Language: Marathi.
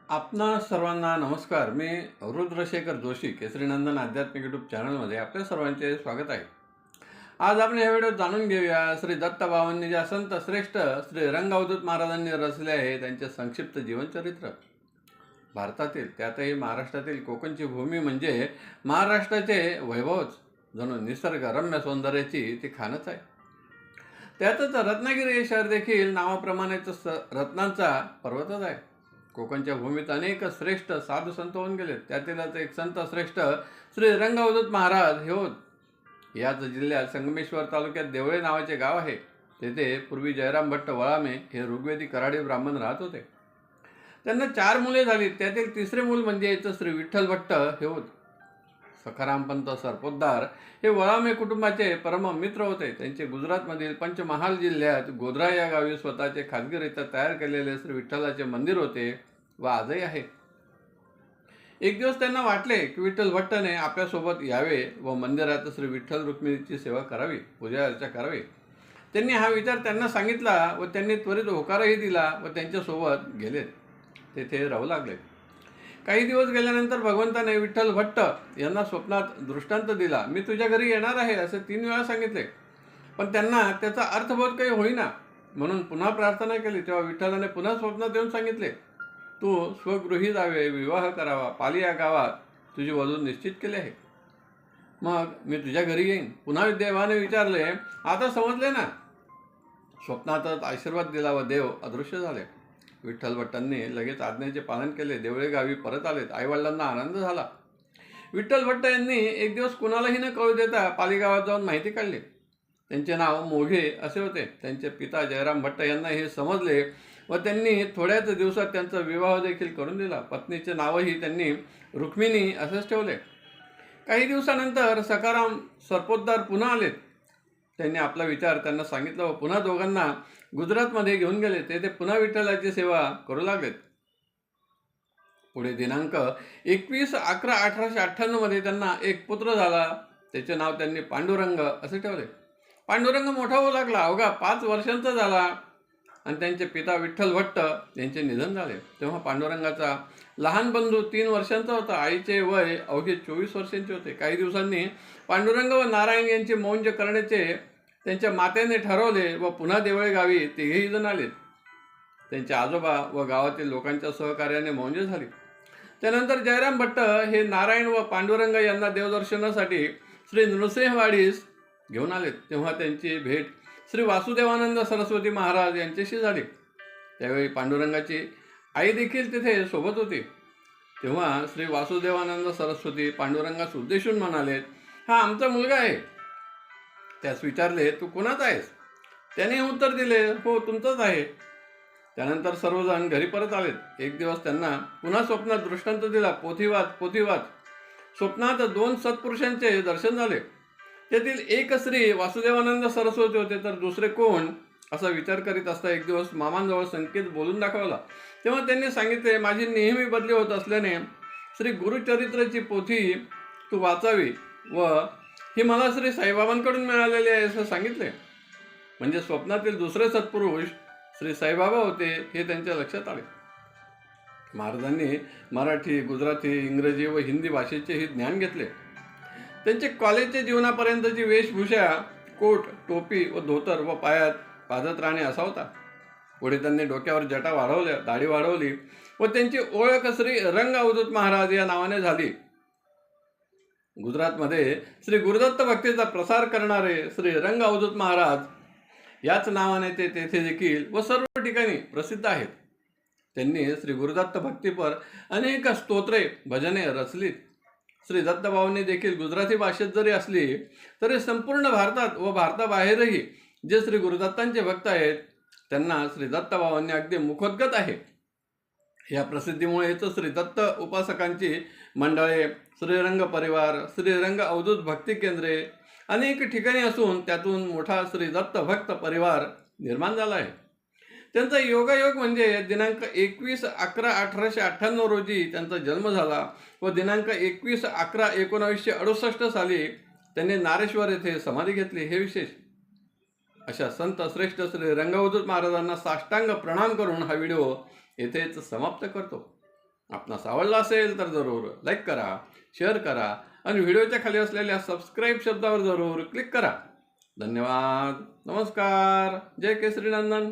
आपणा सर्वांना नमस्कार. मी रुद्रशेखर जोशी, केसरीनंदन आध्यात्मिक यूट्यूब चॅनलमध्ये आपल्या सर्वांचे स्वागत आहे. आज आपण या व्हिडिओत जाणून घेऊया श्री दत्तभावांनी ज्या संत श्रेष्ठ श्री रंग अवधूत महाराजांनी रचले आहे त्यांचे संक्षिप्त जीवनचरित्र. भारतातील, त्यातही महाराष्ट्रातील कोकणची भूमी म्हणजे महाराष्ट्राचे वैभवच, जणू निसर्गरम्य सौंदर्याची ती खानच आहे. त्यातच रत्नागिरी हे शहर देखील नावाप्रमाणेच रत्नांचा पर्वतच आहे. कोकणच्या भूमीत अनेक श्रेष्ठ साधू संत होऊन गेले. त्यातीलच एक संत श्रेष्ठ श्री रंग अवधूत महाराज हे होत. याच जिल्ह्यात संगमेश्वर तालुक्यात देवळे नावाचे गाव आहे. तेथे पूर्वी जयराम भट्ट वळामे हे ऋग्वेदी कराडी ब्राह्मण राहत होते. त्यांना 4 मुले झाली. त्यातील तिसरे मूल म्हणजे श्री विठ्ठल भट्ट हे होत. सखारामपंत सरपोतदार हे वळामे कुटुंबाचे परम मित्र होते. त्यांचे गुजरातमधील पंचमहाल जिल्ह्यात गोधरा या गावी स्वतःचे खाजगीरित्या तयार केलेले श्री विठ्ठलाचे मंदिर होते व आजही आहे. एक दिवस त्यांना वाटले की विठ्ठल भट्टने आपल्यासोबत यावे व मंदिरात श्री विठ्ठल रुक्मिणीची सेवा करावी, पूजा अर्चा करावी. त्यांनी हा विचार त्यांना सांगितला व त्यांनी त्वरित होकारही दिला व त्यांच्यासोबत गेले. तेथे राहू लागले. काही दिवस गेल्यानंतर भगवंताने विठ्ठल भट्ट यांना स्वप्नात दृष्टांत दिला. मी तुझ्या घरी येणार आहे असे 3 वेळा सांगितले, पण त्यांना त्याचा अर्थबोध काही होईना. म्हणून पुन्हा प्रार्थना केली. तेव्हा विठ्ठलाने पुन्हा स्वप्नात येऊन सांगितले, तू स्वगृही जावे, विवाह करावा, पाली या गावात तुझी वधू निश्चित केली आहे. मग मी तुझ्या घरी येईन. पुन्हा देवाने विचारले, आता समजले ना? स्वप्नातच आशीर्वाद दिला व देव अदृश्य झाले. विठ्ठल भट्टांनी लगेच आज्ञेचे पालन केले. देवळे गावी परत आलेत. आईवडिलांना आनंद झाला. विठ्ठल भट्ट यांनी एक दिवस कुणालाही न कळू देता पाली गावात जाऊन माहिती काढली. त्यांचे नाव मोघे असे होते. त्यांचे पिता जयराम भट्ट यांना हे समजले व त्यांनी थोड्याच दिवसात त्यांचा विवाह देखील करून दिला. पत्नीचे नावही त्यांनी रुक्मिणी असेच ठेवले. काही दिवसानंतर सखाराम सरपोतदार पुन्हा आलेत. त्यांनी आपला विचार त्यांना सांगितला व पुन्हा दोघांना गुजरातमध्ये घेऊन गेले. तेथे पुन्हा विठ्ठलाची सेवा करू लागलेत. पुढे दिनांक 21/11/1898 मध्ये त्यांना एक पुत्र झाला. त्याचे नाव त्यांनी पांडुरंग असे ठेवले. पांडुरंग मोठा होऊ लागला. अवघा 5 वर्षांचा झाला आणि त्यांचे पिता विठ्ठल भट्ट यांचे निधन झाले. तेव्हा पांडुरंगाचा लहान बंधू 3 वर्षांचा होता. आईचे वय अवघे 24 वर्षांचे होते. काही दिवसांनी पांडुरंग व नारायण यांचे मौंज करण्याचे त्यांच्या मातेने ठरवले व पुन्हा देवळे गावी तिघेही जण आलेत. त्यांचे आजोबा व गावातील लोकांच्या सहकार्याने मौंज झाली. त्यानंतर जयराम भट्ट हे नारायण व पांडुरंग यांना देवदर्शनासाठी श्री नृसिंहवाडीस घेऊन आलेत. तेव्हा त्यांची भेट श्री वासुदेवानंद सरस्वती महाराज यांच्याशी झाली. त्यावेळी पांडुरंगाची आई देखील तिथे सोबत होती. तेव्हा श्री वासुदेवानंद सरस्वती पांडुरंगास उद्देशून म्हणाले, हा आमचा मुलगा आहे. त्यास विचारले, तू कोणाचा आहेस? त्याने उत्तर दिले, हो तुमचाच आहे. त्यानंतर सर्वजण घरी परत आलेत. एक दिवस त्यांना पुन्हा स्वप्नात दृष्टांत दिला. पोथीवाच. स्वप्नात 2 सत्पुरुषांचे दर्शन झाले. त्यातील एक श्री वासुदेवानंद सरस्वती होते, तर दुसरे कोण असा विचार करीत असता एक दिवस मामांजवळ संकेत बोलून दाखवला. तेव्हा त्यांनी सांगितले, माझी नेहमी बदली होत असल्याने श्री गुरुचरित्राची पोथी तू वाचावी व ही मला श्री साईबाबांकडून मिळालेली आहे असं सांगितले. म्हणजे स्वप्नातील दुसरे सत्पुरुष श्री साईबाबा होते हे त्यांच्या लक्षात आले. महाराजांनी मराठी, गुजराती, इंग्रजी व हिंदी भाषेचेही ज्ञान घेतले. त्यांचे कॉलेजच्या जीवनापर्यंतची वेशभूषा कोट, टोपी व धोतर व पायात पादत राहणे असा होता. पुढे त्यांनी डोक्यावर जटा वाढवल्या, दाढी वाढवली व त्यांची ओळख श्री रंग अवधूत महाराज या नावाने झाली. गुजरातमध्ये श्री गुरुदत्त भक्तीचा प्रसार करणारे श्री रंग अवधूत महाराज याच नावाने ते तेथे देखील व सर्व ठिकाणी प्रसिद्ध आहेत. त्यांनी श्री गुरुदत्त भक्तीपर अनेक स्तोत्रे, भजने रचलीत. श्री दत्तभावांनी देखील गुजराती भाषेत जरी असली तरी संपूर्ण भारतात व भारताबाहेरही जे श्री गुरुदत्तांचे भक्त आहेत त्यांना श्री दत्तभावांनी अगदी मुखोद्गत आहे. या प्रसिद्धीमुळेच श्री दत्त उपासकांची मंडळे, श्रीरंग परिवार, श्रीरंग अवधूत भक्ती केंद्रे अनेक ठिकाणी असून त्यातून मोठा श्री दत्त भक्त परिवार निर्माण झाला आहे. त्यांचा योगायोग म्हणजे दिनांक 21/11/1898 रोजी त्यांचा जन्म झाला व दिनांक 21/11/1968 साली त्यांनी नारेश्वर येथे समाधी घेतली. हे विशेष. अशा संत श्रेष्ठ श्री रंग अवधूत महाराजांना साष्टांग प्रणाम करून हा व्हिडिओ येथेच समाप्त करतो. आपणास आवडला असेल तर जरूर लाईक करा, शेअर करा आणि व्हिडिओच्या खाली असलेल्या सबस्क्राईब शब्दावर जरूर क्लिक करा. धन्यवाद. नमस्कार. जय केसरी नंदन.